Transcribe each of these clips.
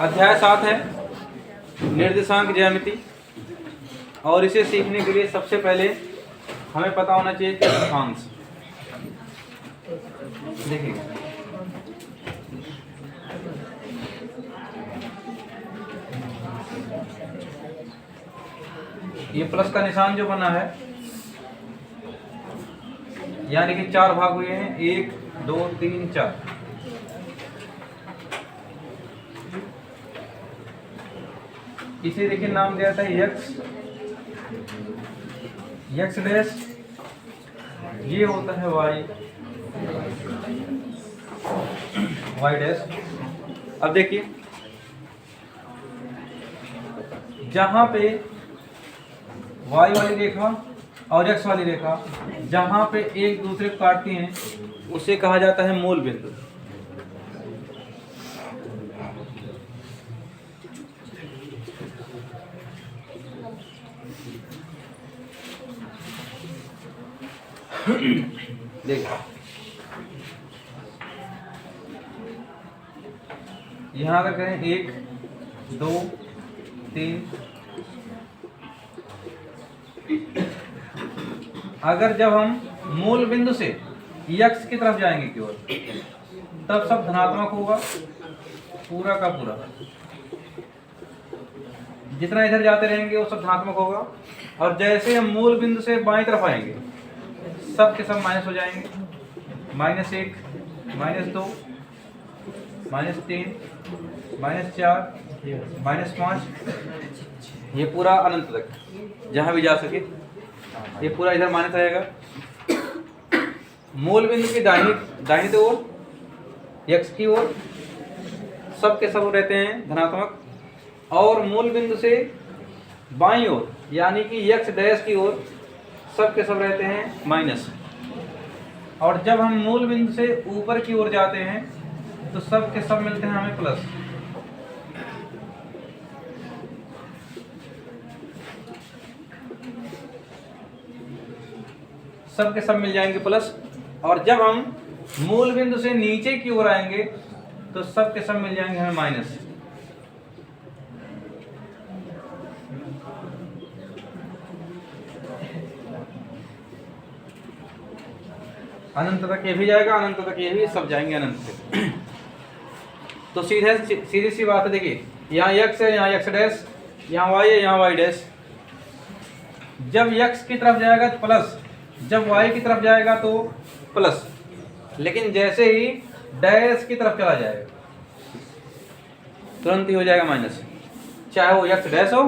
अध्याय 7 है निर्देशांक ज्यामिति, और इसे सीखने के लिए सबसे पहले हमें पता होना चाहिए कि रेखांश। देखिए ये प्लस का निशान जो बना है, यानी कि 4 भाग हुए हैं, 1 2 3 4। इसे देखिए नाम दिया था x डैश, ये होता है y डैश। अब देखिए जहां पे y वाली रेखा और x वाली रेखा जहां पे एक दूसरे को काटती हैं उसे कहा जाता है मूल बिंदु। देखो यहाँ अगर करें 1 2 3, अगर जब हम मूल बिंदु से x की तरफ जाएंगे केवल, तब सब धनात्मक होगा पूरा का पूरा। जितना इधर जाते रहेंगे वो सब धनात्मक होगा, और जैसे हम मूल बिंदु से बाईं तरफ आएंगे सब के सब माइनस हो जाएंगे। -1 -2 -3 -4 -5, ये पूरा अनंत तक जहां भी जा सके ये पूरा इधर माइनस आएगा। मूल बिंदु की दाहिनी ओर x की ओर सब के सब रहते हैं धनात्मक, और मूल बिंदु से बाईं ओर यानी कि x डैश की ओर सब के सब रहते हैं माइनस। और जब हम मूल बिंदु से ऊपर की ओर जाते हैं तो सब के सब मिलते हैं हमें प्लस। सब के सब मिल जाएंगे प्लस। और जब हम मूल बिंदु से नीचे की ओर आएंगे तो सब के सब मिल जाएंगे हमें माइनस। अनंत तक ये भी जाएगा, अनंत तक ये भी, सब जाएंगे अनंत से। तो सीधी सी बात है। देखिए यहाँ x है, यहाँ x डैश, यहाँ y है, यहाँ y डैश। जब x की तरफ जाएगा तो प्लस, जब y की तरफ जाएगा तो प्लस, लेकिन जैसे ही डैश की तरफ चला जाएगा तुरंत ही हो जाएगा माइनस, चाहे वो x डैश हो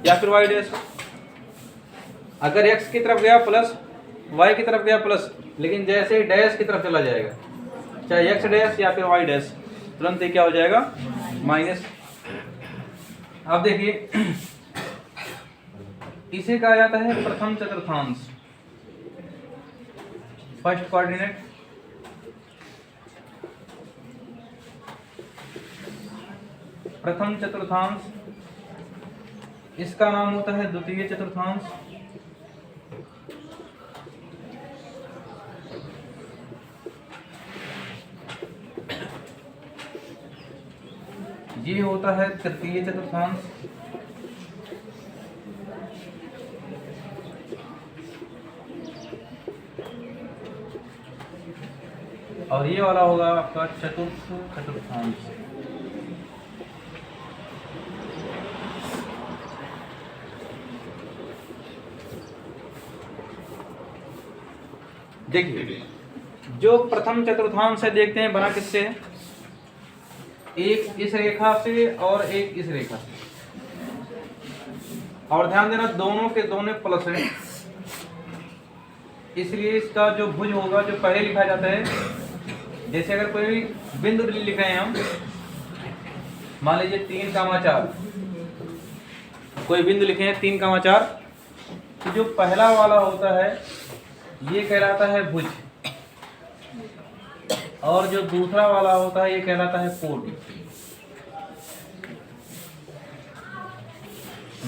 या फिर y डैश हो। अगर x की तरफ गया प्लस, y की तरफ गया प्लस, लेकिन जैसे ही डैश की तरफ चला जाएगा, चाहे x डैश या फिर y डैश, तुरंत ही क्या हो जाएगा माइनस। अब देखिए इसे कहा जाता है प्रथम चतुर्थांश, फर्स्ट कोऑर्डिनेट। प्रथम चतुर्थांश, इसका नाम होता है द्वितीय चतुर्थांश। ये होता है तृतीय चतुर्थांश। और ये वाला होगा आपका चतुर्थ चतुर्थांश। देखिए जो प्रथम चतुर्थांश है देखते हैं बना किससे है, एक इस रेखा से और एक इस रेखा से। और ध्यान देना दोनों के दोनों प्लस है, इसलिए इसका जो भुज होगा जो पहले लिखा जाता है, जैसे अगर कोई बिंदु लिख रहे हैं हम, मान लीजिए 3,4, कोई बिंदु लिखे हैं 3,4, तो जो पहला वाला होता है ये कहलाता है भुज, और जो दूसरा वाला होता है ये कहलाता है कोट।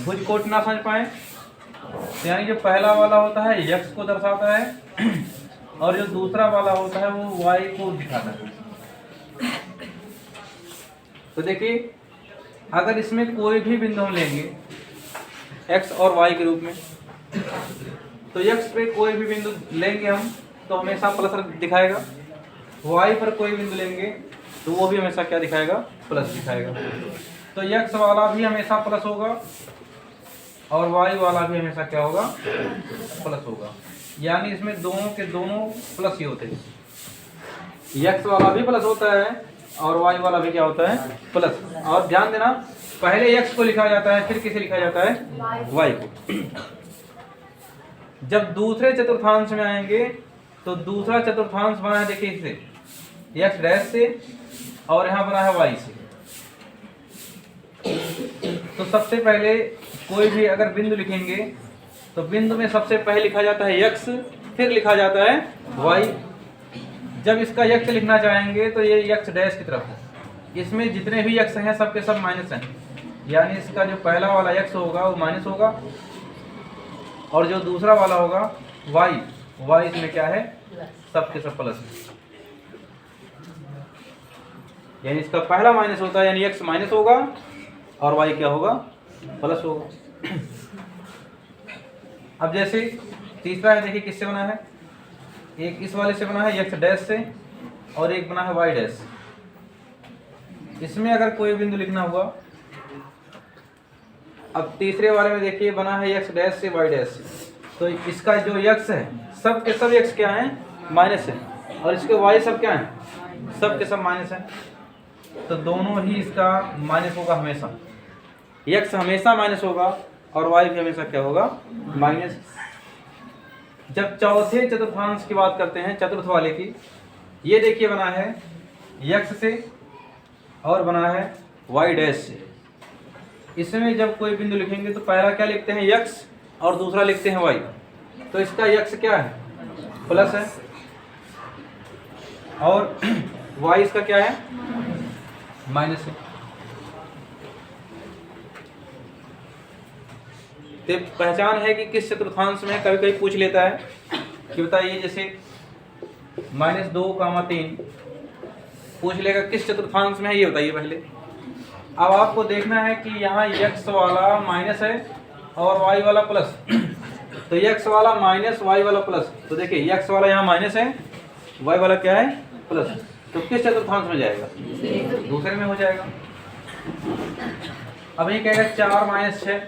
भुज कोट ना समझ पाए तो यानी जो पहला वाला होता है x को दर्शाता है और जो दूसरा वाला होता है वो y को दिखाता है। तो देखिए अगर इसमें कोई भी बिंदु हम लेंगे x और y के रूप में, तो x पे कोई भी बिंदु लेंगे हम तो हमेशा प्लस दिखाएगा, y पर कोई बिंदु लेंगे तो वो भी हमेशा क्या दिखाएगा, प्लस दिखाएगा। तो x वाला भी हमेशा प्लस होगा और y वाला भी हमेशा क्या होगा, प्लस होगा। यानी इसमें दोनों के दोनों प्लस ही होते हैं, x वाला भी प्लस होता है और y वाला भी क्या होता है, प्लस। और ध्यान देना पहले x को लिखा जाता है फिर किसे लिखा जाता है, y को। जब दूसरे चतुर्थांश में आएंगे तो दूसरा चतुर्थांश बना है, देखिए इसे x डैश से और यहाँ बना है y से। तो सबसे पहले कोई भी अगर बिंदु लिखेंगे तो बिंदु में सबसे पहले लिखा जाता है x, फिर लिखा जाता है y। जब इसका x लिखना चाहेंगे तो ये x डैश की तरफ है, इसमें जितने भी x हैं सबके सब माइनस हैं, यानी इसका जो पहला वाला x होगा वो माइनस होगा और जो दूसरा वाला होगा y इसमें क्या है, सबके सब प्लस है। यानी इसका पहला माइनस होता है, यानी x माइनस होगा और y क्या होगा, प्लस होगा। अब जैसे तीसरा है, देखिए किससे बना है, एक इस वाले से बना है x डैश से और एक बना है y डैश। इसमें अगर कोई बिंदु लिखना हुआ, अब तीसरे वाले में देखिए बना है x डैश से y डैश से, तो इसका जो x है सब के सब x क्या है, माइनस है, और इसके y सब क्या है, सब के सब माइनस है। तो दोनों ही इसका माइनस होगा हमेशा, x हमेशा माइनस होगा और y भी हमेशा क्या होगा, माइनस। जब चौथे चतुर्थांश की बात करते हैं, चतुर्थ वाले की, ये देखिए बना है x से और बना है y डैश से। इसमें जब कोई बिंदु लिखेंगे तो पहला क्या लिखते हैं, x और दूसरा लिखते हैं y। तो इसका x क्या है, प्लस है और y इसका क्या है, माइनस है। तो पहचान है कि किस चतुर्थांश में, कभी कभी पूछ लेता है कि बताइए जैसे -2, 3 पूछ लेगा किस चतुर्थांश में है, ये बताइए पहले। अब आपको देखना है कि यहाँ x वाला माइनस है और y वाला प्लस, तो x वाला माइनस y वाला प्लस, तो देखिए x वाला यहाँ माइनस है, y वाला क्या है, प्लस। तो किस चतुर्थांश में जाएगा, दूसरे में हो जाएगा। अब ये कहेगा 4 - 6,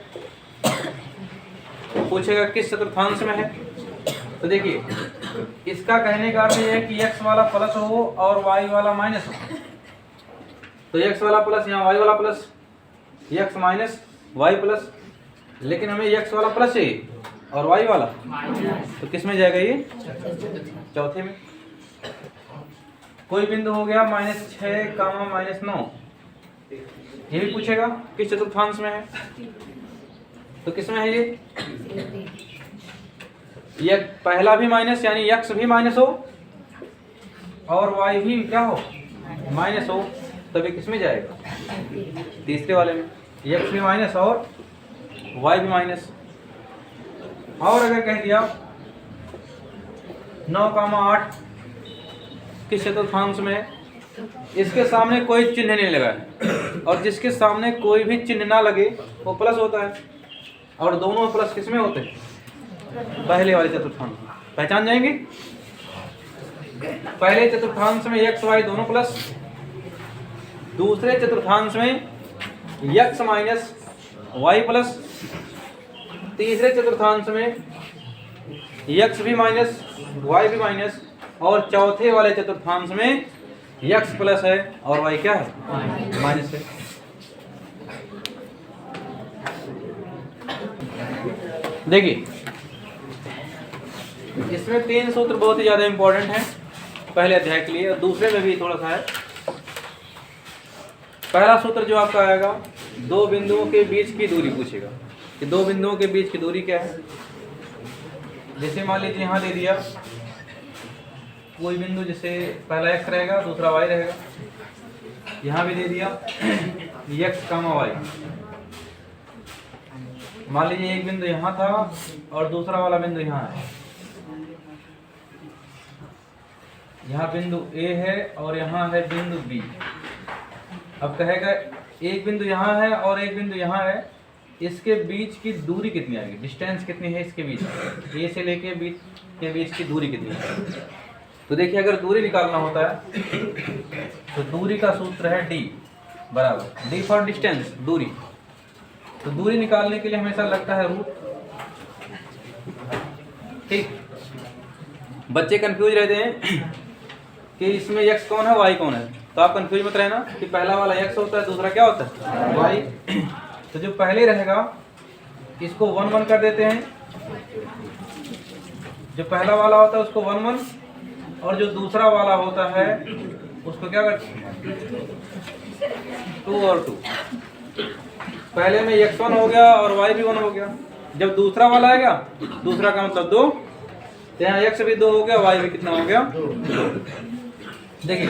पूछेगा किस चतुर्थांश में है। तो देखिए इसका कहने का अर्थ ये है कि x वाला प्लस हो और y वाला माइनस हो। तो x वाला प्लस यहाँ y वाला plus, x minus y plus, लेकिन हमें x वाला प्लस चाहिए और y वाला, तो किस में जाएगा, ये चौथे में। कोई बिंदु हो गया -6, -9, ये भी पूछेगा किस चतुर्थांश में है, तो किस में है ये पहला भी माइनस, यानी x भी माइनस हो और y भी क्या हो, माइनस हो, तभी किस में जाएगा, तीसरे वाले में। x भी माइनस और y भी माइनस। और अगर कह दिया 9, 8 किस चतुर्थांश में है, इसके सामने कोई चिन्ह नहीं लगा है और जिसके सामने कोई भी चिन्ह ना लगे वो प्लस होता है, और दोनों प्लस किस में होते हैं, पहले वाले चतुर्थांश में। पहचान जाएंगे, पहले चतुर्थांश में x y दोनों प्लस, दूसरे चतुर्थांश में x माइनस y प्लस, तीसरे चतुर्थांश में x भी माइनस y भी माइनस, और चौथे वाले चतुर्थांश में x प्लस है और y क्या है, माइनस है। देखिए इसमें 3 सूत्र बहुत ही ज़्यादा इंपॉर्टेंट हैं पहले अध्याय के लिए, और दूसरे में भी थोड़ा सा है। पहला सूत्र जो आपका आएगा, दो बिंदुओं के बीच की दूरी पूछेगा कि दो बिंदुओं के बीच की दूरी क्या है। जैसे मान लीजिए यहाँ दे दिया कोई बिंदु, जैसे पहला x रहेगा दूसरा y रहेगा, यहाँ भी दे दिया x, y। मान लीजिए एक बिंदु यहाँ था और दूसरा वाला बिंदु यहाँ है, यहाँ बिंदु A है और यहाँ है बिंदु B। अब कहेगा एक बिंदु यहाँ है और एक बिंदु यहाँ है, इसके बीच की दूरी कितनी आएगी, डिस्टेंस कितनी है इसके बीच, ए से लेके बीच के बीच की दूरी कितनी है। तो देखिए अगर दूरी निकालना होता है तो दूरी का सूत्र है डी बराबर डी फॉर डिस्टेंस, दूरी। तो दूरी निकालने के लिए हमेशा लगता है रूट। ठीक, बच्चे कंफ्यूज रहते हैं कि इसमें x कौन है y कौन है, तो आप कंफ्यूज मत रहना कि पहला वाला x होता है दूसरा क्या होता है y। तो जो पहले रहेगा इसको 1 1 कर देते हैं, जो पहला वाला होता है उसको 1 1, और जो दूसरा वाला होता है उसको क्या करते हैं 2 और 2। पहले में x1 हो गया और y भी 1 हो गया। जब दूसरा वाला आएगा, दूसरा का मतलब 2, तो यहाँ x भी 2 हो गया, y भी कितना हो गया 2। देखिए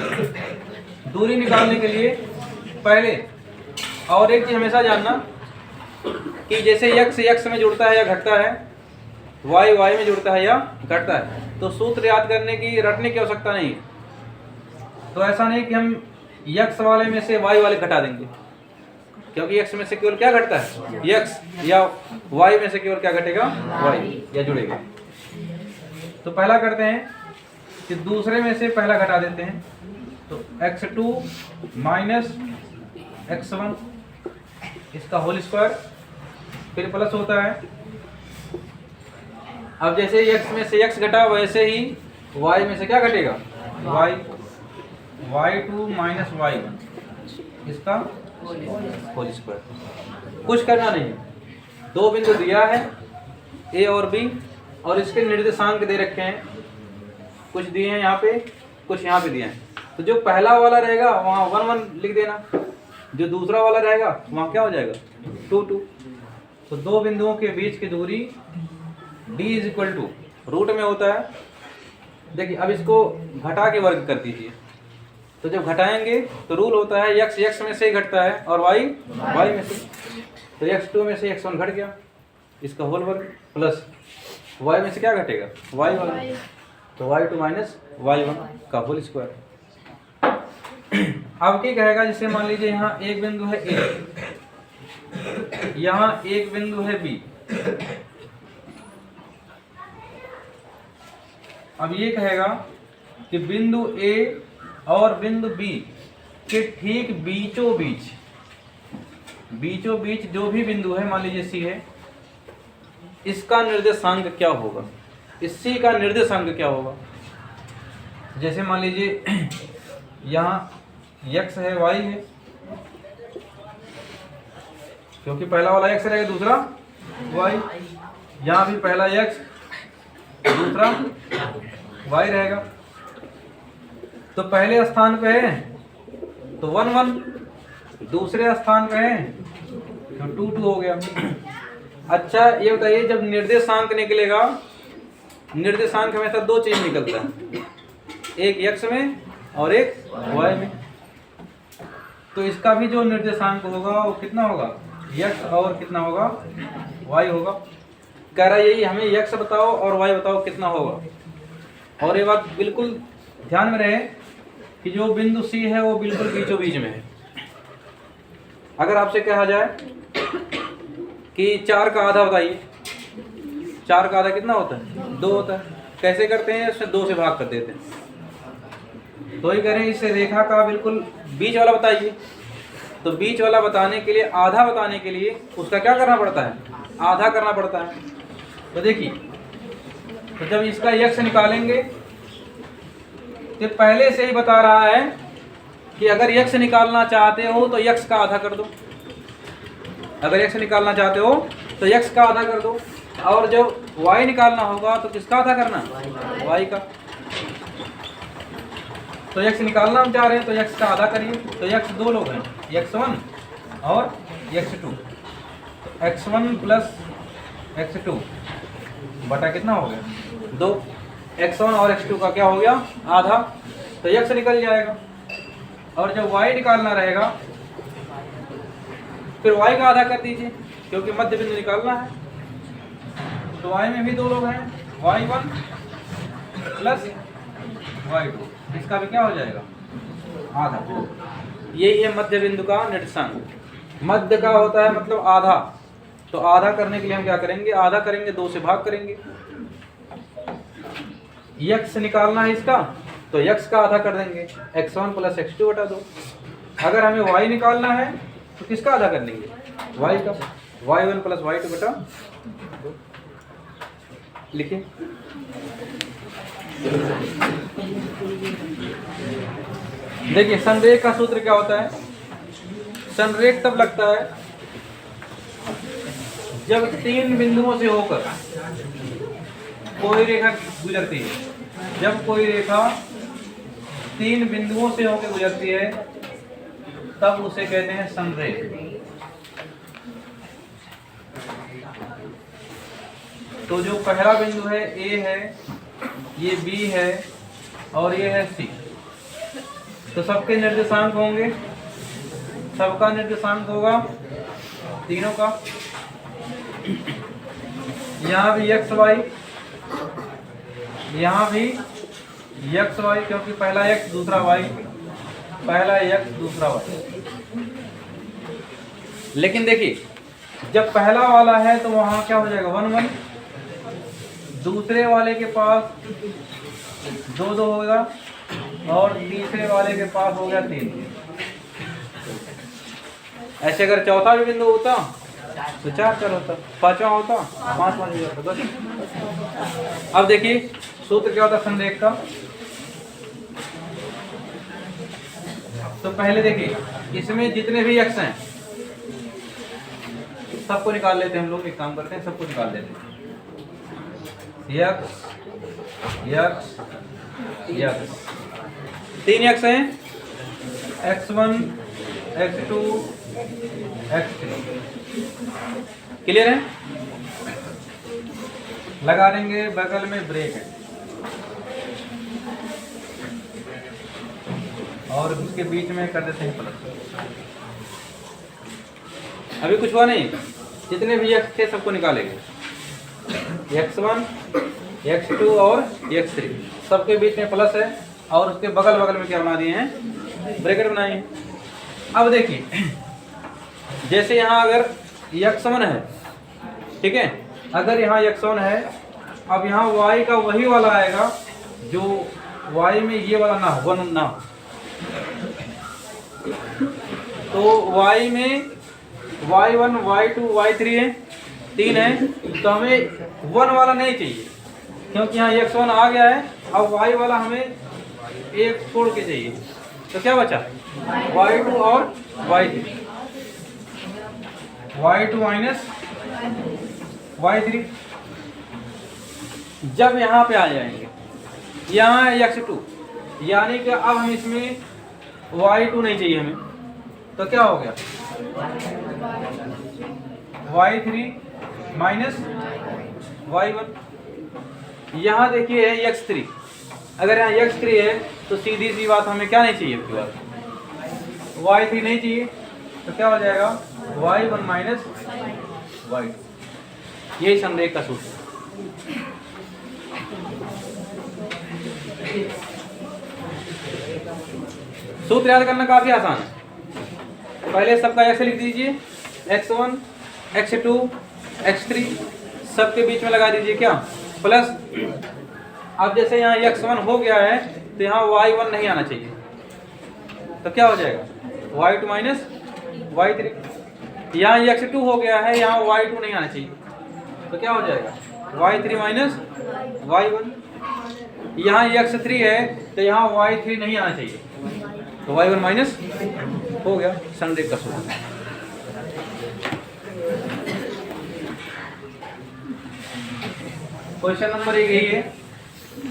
दूरी निकालने के लिए पहले और एक चीज हमेशा जानना कि जैसे x में जुड़ता है या घटता है, y में जुड़ता है या घटता है, तो सूत्र याद करने की रटने की आवश्यकता नहीं है। तो ऐसा नहीं कि हम x वाले में से y वाले घटा देंगे, क्योंकि x में से केवल क्या घटता है x, या y में से केवल क्या घटेगा y, या जुड़ेगा। तो पहला करते हैं कि दूसरे में से पहला घटा देते हैं, तो x2 माइनस x1 इसका होल स्क्वायर, फिर प्लस होता है। अब जैसे x में से x घटा वैसे ही y में से क्या घटेगा y2 माइनस y1 इसका होल स्क्वायर। कुछ करना नहीं है, दो बिंदु दिया है a और b, और इसके निर्देशांक दे रखे हैं, कुछ दिए हैं यहाँ पे, कुछ यहाँ पे दिए हैं। तो जो पहला वाला रहेगा वहाँ 1 1 लिख देना, जो दूसरा वाला रहेगा वहाँ क्या हो जाएगा 2 2। तो दो बिंदुओं के बीच की दूरी d is equal to root में होता है। देखिए अब इसको घटा के वर्ग कर दीजिए, तो जब घटाएंगे तो रूल होता है x में से ही घटता है और y में से। तो x2 में से x1 घट गया, इसका होल वर्ग, प्लस y में से क्या घटेगा y1, तो y2 माइनस y1 का होल स्क्वायर। अब क्या कहेगा, जैसे मान लीजिए यहाँ एक बिंदु है a, यहाँ एक बिंदु है b। अब ये कहेगा कि बिंदु a और बिंदु b के ठीक बीचों बीच जो भी बिंदु है, मान लीजिए c है, इसका निर्देशांक क्या होगा, इस c का निर्देशांक क्या होगा। जैसे मान लीजिए यहाँ x है y है, क्योंकि पहला वाला x रहेगा दूसरा y, यहाँ भी पहला x दूसरा y रहेगा। तो पहले स्थान पे है तो 1 1, दूसरे स्थान पे है तो 2 2 हो गया। अच्छा ये बताइए, जब निर्देशांक निकलेगा, निर्देशांक हमेशा दो चीज निकलता है, एक x में और एक y में। तो इसका भी जो निर्देशांक होगा वो कितना होगा x और कितना होगा y होगा। कह रहा है यही हमें x बताओ और y बताओ कितना होगा। और ये बात बिल्कुल ध्यान में रहे कि जो बिंदु C है वो बिल्कुल बीचों बीच में है। अगर आपसे कहा जाए कि 4 का आधा बताइए, 4 का आधा कितना होता है 2 होता है। कैसे करते हैं, इसमें 2 से भाग कर देते हैं। तो ही करें, इस रेखा का बिल्कुल बीच वाला बताइए। तो बीच वाला बताने के लिए, आधा बताने के लिए उसका क्या करना पड़ता है, आधा करना पड़ता है। तो देखिए, तो जब इसका x निकालेंगे तो पहले से ही बता रहा है कि अगर x निकालना चाहते हो तो x का आधा कर दो, अगर x निकालना चाहते हो तो x का आधा कर दो, और जब y निकालना होगा तो किसका आधा करना, y का। तो x निकालना हम चाह रहे हैं तो x का आधा करिए। तो x दो लोग हैं, x1 और x2। x1 प्लस x2 बटा कितना हो गया 2। x1 और x2 का क्या हो गया आधा, तो x निकल जाएगा। और जब y निकालना रहेगा फिर y का आधा कर दीजिए, क्योंकि मध्य बिंदु निकालना है। तो y में भी दो लोग हैं, y1 प्लस y2, इसका भी क्या हो जाएगा आधा। यही है मध्य बिंदु का निर्देशांक। मध्य का होता है मतलब आधा, तो आधा करने के लिए हम क्या करेंगे, आधा करेंगे, 2 से भाग करेंगे। यक्स निकालना है इसका, तो यक्स का आधा कर देंगे, x1 प्लस x2 बटा 2। अगर हमें y निकालना है तो किसका आधा कर लेंगे, y का, y1 प्लस y2 बटा 2। लिखिए, देखिए संरेख का सूत्र क्या होता है। संरेख तब लगता है जब 3 बिंदुओं से होकर कोई रेखा गुजरती है। जब कोई रेखा 3 बिंदुओं से होकर गुजरती है तब उसे कहते हैं संरेख। तो जो पहला बिंदु है A है, ये B है और ये है C, तो सबके निर्देशांक होंगे, सबका निर्देशांक होगा तीनों का। यहाँ भी x y, यहाँ भी x y, क्योंकि पहला x दूसरा y, पहला x दूसरा y। लेकिन देखिए जब पहला वाला है तो वहाँ क्या हो जाएगा 1 1, दूसरे वाले के पास 2 2 होगा और तीसरे वाले के पास हो गया 3। ऐसे अगर चौथा भी बिंदु होता तो 4 4 होता, पांचवा होता 5 5 हो जाता बस। अब देखिए सूत्र क्या होता है संरेख का। तो पहले देखिए इसमें जितने भी x हैं सबको निकाल लेते हैं हम लोग। एक काम करते हैं, सबको निकाल लेते हैं। x x x 3 x हैं, x1 x2 x3। क्लियर है? लगा देंगे बगल में ब्रेक है और उसके बीच में कर देते हैं प्लस। अभी कुछ हुआ नहीं, जितने भी x थे सबको निकालेंगे, x1 x2 और x3, सबके बीच में प्लस है और उसके बगल बगल में क्या बना दिए हैं, ब्रैकेट बनाए हैं। अब देखिए जैसे यहाँ अगर x1 है, ठीक है, अगर यहाँ x1 है, अब यहाँ y का वही वाला आएगा जो y में ये वाला ना हो, 1 ना हो। तो y में y1 y2 y3 है, 3 है, तो हमें 1 वाला नहीं चाहिए क्योंकि यहाँ x1 आ गया है। अब y वाला हमें एक छोड़ के चाहिए, तो क्या बचा y2 और y3, y2 माइनस y3। जब यहाँ पे आ जाएंगे, यहाँ है x2, यानी कि अब हम इसमें y2 नहीं चाहिए हमें, तो क्या हो गया y3 माइनस y1। यहाँ देखिए है x3, अगर यहाँ x3 है तो सीधी सी बात हमें क्या नहीं चाहिए, आपकी बात y3 नहीं चाहिए, तो क्या हो जाएगा y1 माइनस y2। यही संरेख का सूत्र। सूत्र याद करना काफी आसान है। पहले सबका ऐसे लिख दीजिए, x1 x2 x3 सबके बीच में लगा दीजिए क्या, प्लस। अब जैसे यहाँ x1 हो गया है तो यहाँ y1 नहीं आना चाहिए, तो क्या हो जाएगा y2 माइनस y3। यहाँ x2 हो गया है, यहाँ y2 नहीं आना चाहिए, तो क्या हो जाएगा y3 माइनस y1। यहाँ x3 है तो यहाँ y3 नहीं आना चाहिए, तो y1 माइनस हो गया संरेख का सूत्र। क्वेश्चन नंबर 1 यही है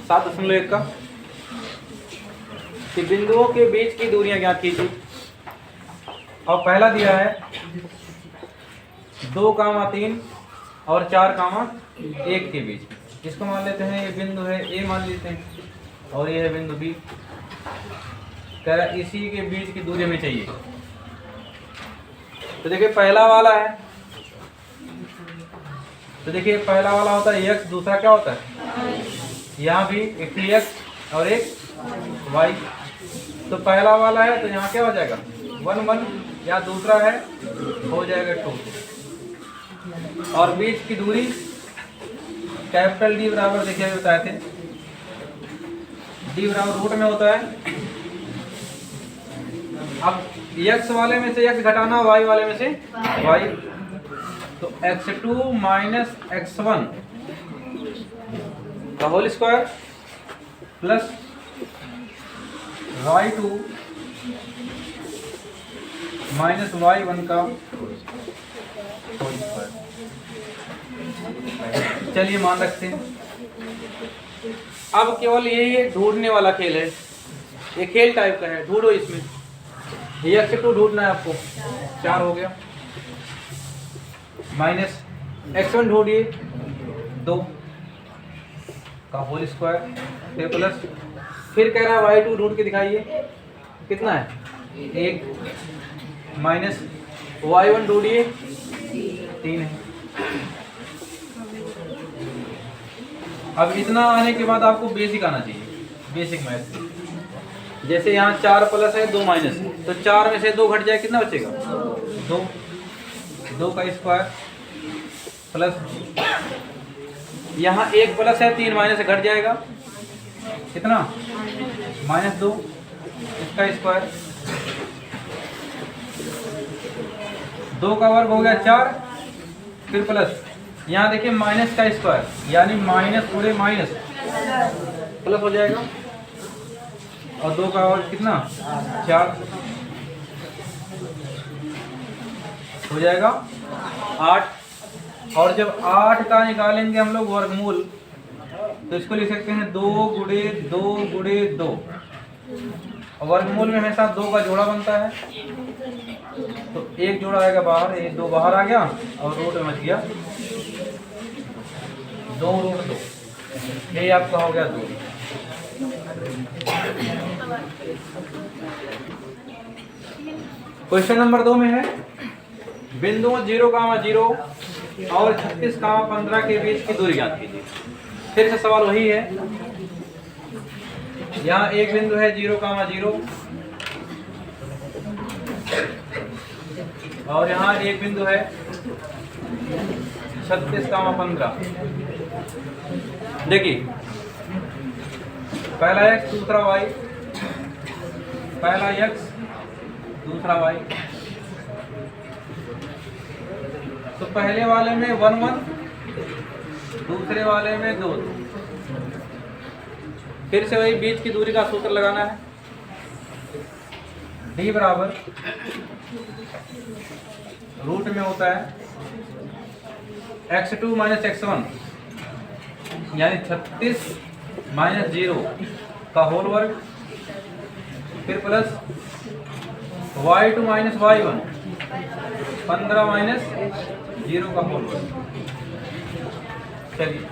7.1 का, कि बिंदुओं के बीच की दूरियां ज्ञात कीजिए। और पहला दिया है 2,3 और 4,1 के बीच। इसको मान लेते हैं, ये बिंदु है A मान लेते हैं और ये है बिंदु B। कह रहा इसी के बीच की दूरी हमें चाहिए। तो देखिए पहला वाला है, तो देखिए पहला वाला होता है x, दूसरा क्या होता है, यहाँ भी एक x और एक y। तो पहला वाला है तो यहाँ क्या हो जाएगा 1 1 या दूसरा है हो जाएगा 2, और बीच की दूरी कैपिटल डी बराबर देखिए अभी बताए थे, डी बराबर रूट में होता है। अब x वाले में से x घटाना, y वाले में से y, तो x2 माइनस x1 का whole square plus y2 minus y1 का होल स्क्वायर। चलिए मान रखते हैं। अब केवल ये ढूंढने वाला खेल है, ये खेल टाइप का है, ढूंढो इसमें। ये x2 ढूंढना है आपको, 4 हो गया, माइनस x1 ढूंढिए 2 का होल स्क्वायर, फिर प्लस, फिर कह रहा है y2 ढूंढ के दिखाइए, कितना है 1, माइनस y1 ढूंढिए 3 है। अब इतना आने के बाद आपको बेसिक आना चाहिए, बेसिक मैथ। जैसे यहाँ 4 प्लस है 2 माइनस है, तो 4 में से 2 घट जाए, कितना बचेगा 2 का स्क्वायर प्लस, यहाँ 1 प्लस है 3 माइनस से घट जाएगा, कितना -2, इसका स्क्वायर, 2 का वर्ग हो गया 4, फिर प्लस, यहाँ देखिए माइनस का स्क्वायर, यानी माइनस पूरे माइनस प्लस हो जाएगा, और 2 का वर्ग कितना 4 हो जाएगा 8। और जब 8 का निकालेंगे हम लोग वर्गमूल, तो इसको लिख सकते हैं 2 गुणे 2, वर्गमूल में हमेशा 2 का जोड़ा बनता है, तो 1 जोड़ा आएगा बाहर, ये 2 बाहर आ गया और रूट में बच गया 2√2, यही आपका हो गया 2। क्वेश्चन नंबर 2 में है बिंदुओं 0, 0 और 36, 15 के बीच की दूरी ज्ञात कीजिए। फिर से सवाल वही है, यहाँ एक बिंदु है 0, 0 और यहाँ एक बिंदु है 36, 15। देखिए पहला x दूसरा y, पहला x दूसरा y, तो पहले वाले में 1 1, दूसरे वाले में 2 2। फिर से वही बीच की दूरी का सूत्र लगाना है, d बराबर रूट में होता है x2 माइनस x1, यानी 36 माइनस 0 का होल वर्ग, फिर plus y2 minus y1, 15 minus 0 का होल वर्ग। चलिए,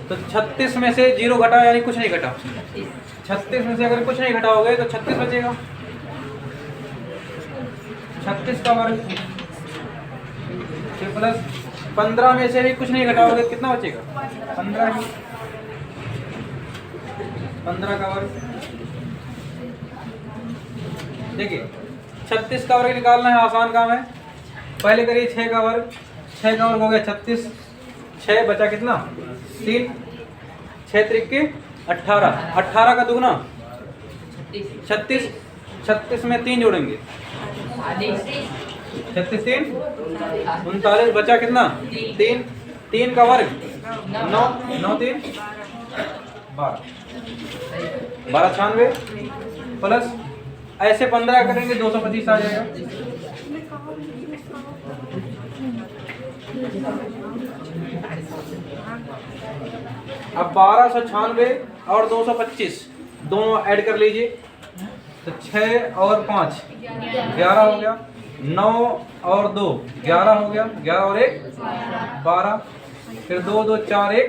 तो 36 में से 0 घटा यानी कुछ नहीं घटा, 36 में से अगर कुछ नहीं घटाओगे तो 36 बचेगा, 36 का वर्ग, फिर प्लस 15 में से भी कुछ नहीं घटाओगे, कितना बचेगा 15 ही, 15 का वर्ग। देखिए 36 का वर्ग निकालना है, आसान काम है। पहले करिए 6 का वर्ग, 6 का वर्ग हो गया 36, 6 बचा कितना 3, 6 त्रिके 18, 18 का दुगना 36, 36 में 3 जोड़ेंगे 36 3 39, बचा कितना 3, 3 का वर्ग 9, 9 3 12, 12 96 प्लस ऐसे 15 करेंगे 225 आ जाएगा। अब 1296 और 225 दोनों ऐड कर लीजिए, तो 6 और 5 11 हो गया, 9 और 2 11 हो गया, 11 और 1 12, फिर 2 2 4 1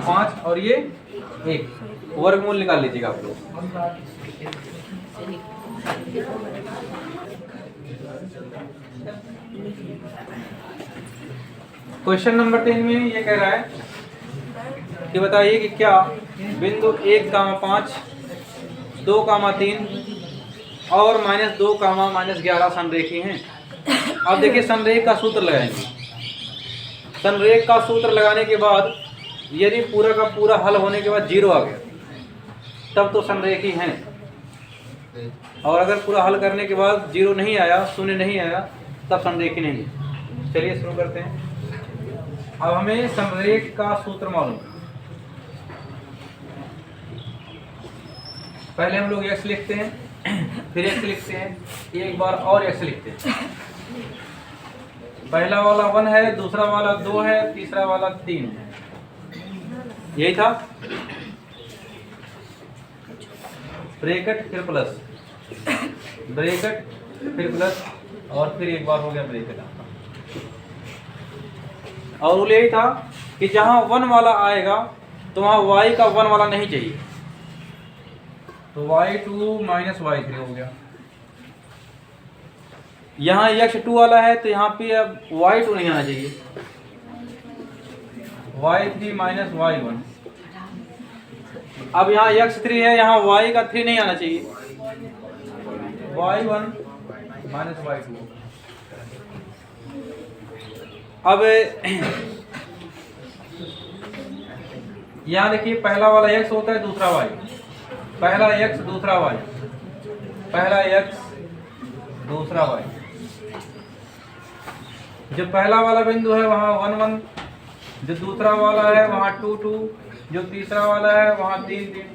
5 और ये 1, वर्गमूल निकाल लीजिएगा आप लोग। क्वेश्चन नंबर 3 में ये कह रहा है कि बताइए कि क्या बिंदु 1, 5, 2, 3 और -2, -11 संरेखी हैं। अब देखिए संरेख का सूत्र लगाएंगे। संरेख का सूत्र लगाने के बाद यदि पूरा का पूरा हल होने के बाद 0 आ गया तब तो संरेखी हैं, और अगर पूरा हल करने के बाद 0 नहीं आया, 0 नहीं आया, तब संरेखी नहीं है। चलिए शुरू करते हैं। अब हमें संरेख का सूत्र मालूम है। पहले हम लोग x लिखते हैं, फिर x लिखते हैं, एक बार और x लिखते हैं। पहला वाला 1 है, दूसरा वाला 2 है, तीसरा वाला 3 है। यही था, ब्रैकेट फिर प्लस, ब्रैकेट फिर प्लस, और फिर एक बार हो गया ब्रैकेट। और यही था कि जहां 1 वाला आएगा तो वहां y का 1 वाला नहीं चाहिए, तो y2 - y3 हो गया। यहाँ x2 वाला है तो यहाँ पे अब y2 नहीं आना चाहिए, y3 - y1। अब यहाँ x3 है, यहाँ y का 3 नहीं आना चाहिए, y1 - y2। अब यहाँ देखिए पहला वाला x होता है, दूसरा y, पहला x दूसरा y, पहला x दूसरा y। जो पहला वाला बिंदु है वहाँ 1 1, जो दूसरा वाला है वहाँ 2 2, जो तीसरा वाला है वहाँ 3 3।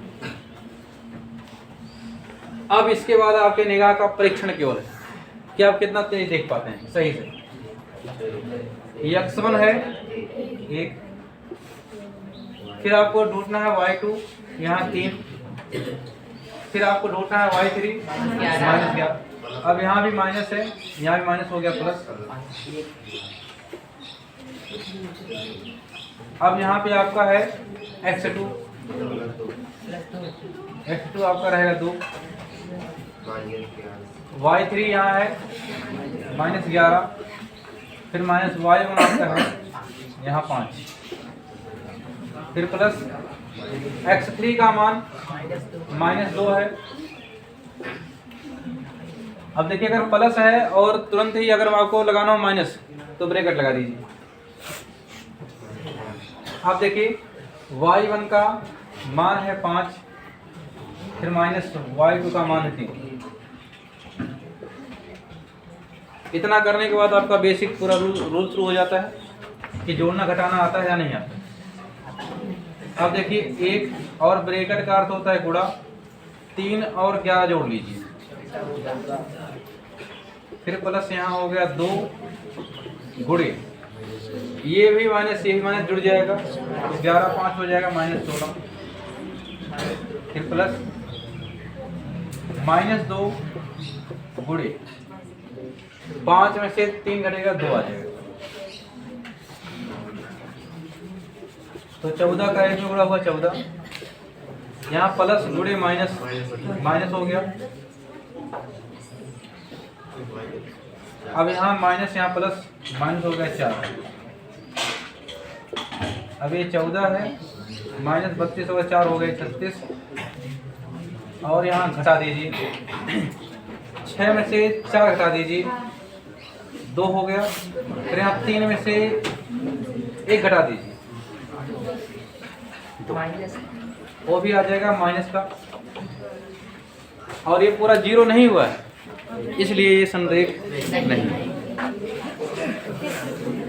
अब इसके बाद आपके निगाह का परीक्षण केवल है कि आप कितना तेज देख पाते हैं सही से। x1 है 1, फिर आपको ढूंढना है y2, यहाँ 3, फिर आपको ढूंढना है y3 -11। अब यहाँ भी माइनस है, यहाँ भी माइनस हो गया प्लस। अब यहाँ पे आपका है x2, x2 आपका रहेगा 2, y3 यहाँ है -11, फिर -y1 आपका है यहाँ 5, फिर प्लस x3 का मान -2 है। अब देखिए अगर प्लस है और तुरंत ही अगर आपको लगाना हो माइनस तो ब्रैकेट लगा दीजिए। अब देखिए y1 का मान है 5, फिर -y2 का मान है 3। इतना करने के बाद आपका बेसिक पूरा रूल शुरू हो जाता है कि जोड़ना घटाना आता है या नहीं आता। अब देखिए 1 और ब्रैकेट का अर्थ होता है गुणा, 3 और 11 जोड़ लीजिए, फिर प्लस यहाँ हो गया 2 गुणे, ये भी माइनस, ये भी माइनस जुड़ जाएगा, 11 5 हो जाएगा -16, फिर प्लस -2 गुणे 5 में से 3 घटेगा 2 आ जाएगा, तो 14 का 1 में गुणा हुआ 14। यहाँ प्लस गुणे माइनस, माइनस हो गया। अब यहाँ माइनस, यहाँ प्लस, माइनस हो गया 4। अब ये 14 है, -32 होगा, 4 हो गए 36, और यहाँ घटा दीजिए, 6 में से 4 घटा दीजिए, 2 हो गया, फिर यहाँ 3 में से 1 घटा दीजिए, वो भी आ जाएगा माइनस का। और ये पूरा 0 नहीं हुआ है, इसलिए ये संरेख नहीं है।